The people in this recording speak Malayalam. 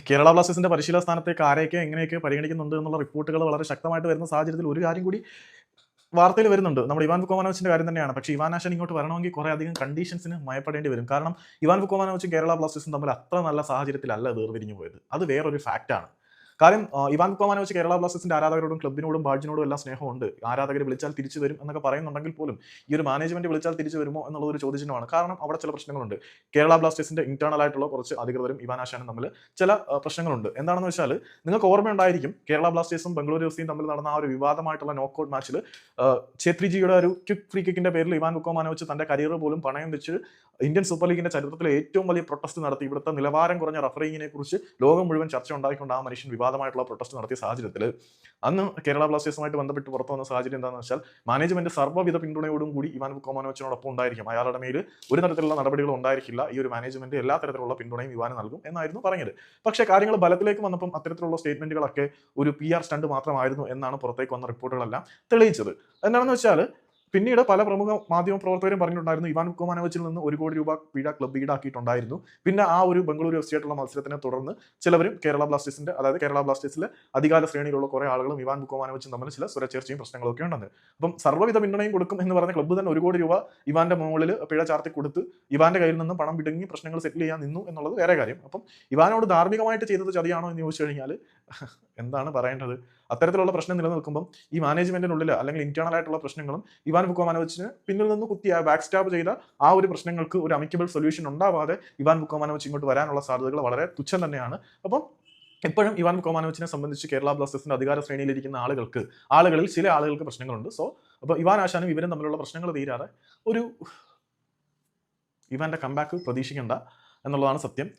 കേരള ബ്ലാസ്റ്റേഴ്സിന്റെ പരിശീലന സ്ഥാനത്തേക്ക് ആരെയൊക്കെ എങ്ങനെയൊക്കെ പരിഗണിക്കുന്നുണ്ട് എന്നുള്ള റിപ്പോർട്ടുകൾ വളരെ ശക്തമായിട്ട് വരുന്ന സാഹചര്യത്തിൽ ഒരു കാര്യം കൂടി വാർത്തയിൽ വരുന്നുണ്ട്. നമ്മുടെ ഇവാൻ വുക്കോമനോവിച്ചിന്റെ കാര്യം തന്നെയാണ്. പക്ഷേ ഇവാൻ ആശാൻ ഇങ്ങോട്ട് വരണമെങ്കിൽ കുറേ അധികം കണ്ടീഷൻസിന് മയപ്പെടേണ്ടി വരും. കാരണം ഇവാൻ വുക്കോമനോവിച്ചും കേരള ബ്ലാസ്റ്റേഴ്സും തമ്മിൽ അത്ര നല്ല സാഹചര്യത്തിലല്ല വേർപിരിഞ്ഞു പോയത്. അത് വേറൊരു ഫാക്റ്റാണ്. കാര്യം ഇവാൻ വുക്കോമനോവിച്ച് കേരള ബ്ലാസ്റ്റേഴ്സിന്റെ ആരാധകരോടും ക്ലബിനോടും ബാഡ്ജിനോടും എല്ലാം സ്നേഹമുണ്ട്. ആരാധകർ വിളിച്ചാൽ തിരിച്ചു വരും എന്നൊക്കെ പറയുന്നുണ്ടെങ്കിൽ പോലും ഈ ഒരു മാനേജ്മെന്റ് വിളിച്ചാൽ തിരിച്ചു വരുമോ എന്നുള്ളത് ഒരു ചോദ്യചിഹ്നമാണ്. കാരണം അവിടെ ചില പ്രശ്നങ്ങളുണ്ട്. കേരള ബ്ലാസ്റ്റേഴ്സിന്റെ ഇന്റേണൽ ആയിട്ടുള്ള കുറച്ച് അധികൃതരും ഇവാൻ ആശാനും തമ്മിൽ ചില പ്രശ്നങ്ങളുണ്ട്. എന്താണെന്ന് വെച്ചാൽ നിങ്ങൾക്ക് ഓർമ്മയുണ്ടായിരിക്കും, കേരള ബ്ലാസ്റ്റേഴ്സും ബംഗളൂരു എഫ് സിയും തമ്മിൽ നടന്ന ആ ഒരു വിവാദമായിട്ടുള്ള നോക്കൌട്ട് മാച്ചിൽ ഛേത്രിജിയുടെ ഒരു ക്വിക്ക് ഫ്രീ കിക്കിന്റെ പേരിൽ ഇവാൻ വുക്കോമനോവിച്ച് തന്റെ കരിയർ പോലും പണയം വെച്ച് ഇന്ത്യൻ സൂപ്പർ ലീഗിന്റെ ചരിത്രത്തിലെ ഏറ്റവും വലിയ പ്രൊട്ടസ്റ്റ് നടത്തി. ഇവിടുത്തെ നിലവാരം കുറഞ്ഞ റഫറിങ്ങിനെ കുറിച്ച് ലോകം മുഴുവൻ ചർച്ച ഉണ്ടാക്കിക്കൊണ്ട് ആ മനുഷ്യൻ വിവാദമായിട്ടുള്ള പ്രൊട്ടസ്റ്റ് നടത്തിയ സാഹചര്യത്തിൽ അന്ന് കേരള ബ്ലാസ്റ്റേഴ്സുമായിട്ട് ബന്ധപ്പെട്ട് പുറത്തു വന്ന സാഹചര്യം എന്താണെന്ന് വെച്ചാൽ മാനേജ്മെന്റ് സർവ്വവിധ പിന്തുണയോടും കൂടി ഇവാൻ വുക്കോമനോവിച്ചിനോടൊപ്പം ഉണ്ടായിരിക്കും. അയാളുടെ മേൽ ഒരു തരത്തിലുള്ള നടപടികളും ഉണ്ടായിരിക്കില്ല. ഈ ഒരു മാനേജ്മെന്റ് എല്ലാ തരത്തിലുള്ള പിന്തുണയും ഇവാന് നൽകും എന്നായിരുന്നു പറഞ്ഞത്. പക്ഷേ കാര്യങ്ങൾ ബലത്തിലേക്ക് വന്നപ്പം അത്തരത്തിലുള്ള സ്റ്റേറ്റ്മെന്റുകളൊക്കെ ഒരു PR സ്റ്റണ്ട് മാത്രമായിരുന്നു എന്നാണ് പുറത്തേക്ക് വന്ന റിപ്പോർട്ടുകളെല്ലാം തെളിയിച്ചത്. എന്താണെന്ന് വെച്ചാൽ പിന്നീട് പല പ്രമുഖ മാധ്യമ പ്രവർത്തകരും പറഞ്ഞിട്ടുണ്ടായിരുന്നു ഇവാൻ വുക്കോമനോവിച്ചിൽ നിന്ന് 1 കോടി രൂപ പിഴ ക്ലബ്ബ് ഈടാക്കിയിട്ടുണ്ടായിരുന്നു. പിന്നെ ആ ഒരു ബംഗളൂരു എഫ് സി ആയിട്ടുള്ള മത്സരത്തിനെ തുടർന്ന് ചിലവരും കേരള ബ്ലാസ്റ്റേഴ്സിന്റെ, അതായത് കേരള ബ്ലാസ്റ്റേഴ്സിലെ അധികാര ശ്രേണിയിലുള്ള കുറെ ആളുകളും ഇവാൻ വുക്കോമനോവിച്ചും തമ്മിൽ ചില സ്വരച്ചേർച്ചയും പ്രശ്നങ്ങളൊക്കെ ഉണ്ടെന്ന്. അപ്പം സർവ്വവിധ പിന്തുണയും കൊടുക്കും എന്ന് പറഞ്ഞ ക്ലബ്ബ് തന്നെ 1 കോടി രൂപ ഇവാന്റെ മുകളിൽ പിഴ ചാർത്തി കൊടുത്ത് ഇവാന്റെ കയ്യിൽ നിന്ന് പണം പിടുങ്ങി പ്രശ്നങ്ങൾ സെറ്റിൽ ചെയ്യാൻ നിന്നു എന്നുള്ളത് വേറെ കാര്യം. അപ്പം ഇവാനോട് ധാർമ്മികമായിട്ട് ചെയ്തത് ചതിയാണോ എന്ന് ചോദിച്ചു കഴിഞ്ഞാൽ എന്താണ് പറയേണ്ടത്? അത്തരത്തിലുള്ള പ്രശ്നം നിലനിൽക്കുമ്പം ഈ മാനേജ്മെന്റിനുള്ളിൽ അല്ലെങ്കിൽ ഇന്റേണൽ ആയിട്ടുള്ള പ്രശ്നങ്ങളും ഇവാൻ വുക്കോമനോവിച്ചിന് പിന്നിൽ നിന്ന് കുത്തി ബാക്ക് സ്റ്റാബ് ചെയ്ത ആ ഒരു പ്രശ്നങ്ങൾക്ക് ഒരു അമിക്കബിൾ സൊല്യൂഷൻ ഉണ്ടാവാതെ ഇവാൻ വുക്കോമനോവിച്ച് ഇങ്ങോട്ട് വരാനുള്ള സാധ്യതകൾ വളരെ തുച്ഛം തന്നെയാണ്. അപ്പം ഇപ്പോഴും ഇവാൻ വുക്കോമനോവിച്ചിനെ സംബന്ധിച്ച് കേരള ബ്ലാസ്റ്റേഴ്സിന്റെ അധികാര ശ്രേണിയിലിരിക്കുന്ന ആളുകളിൽ ചില ആളുകൾക്ക് പ്രശ്നങ്ങളുണ്ട്. സോ അപ്പോൾ ഇവാൻ ആശാനും ഇവരും തമ്മിലുള്ള പ്രശ്നങ്ങൾ തീരാതെ ഒരു ഇവാന്റെ കംബാക്ക് പ്രതീക്ഷിക്കേണ്ട എന്നുള്ളതാണ് സത്യം.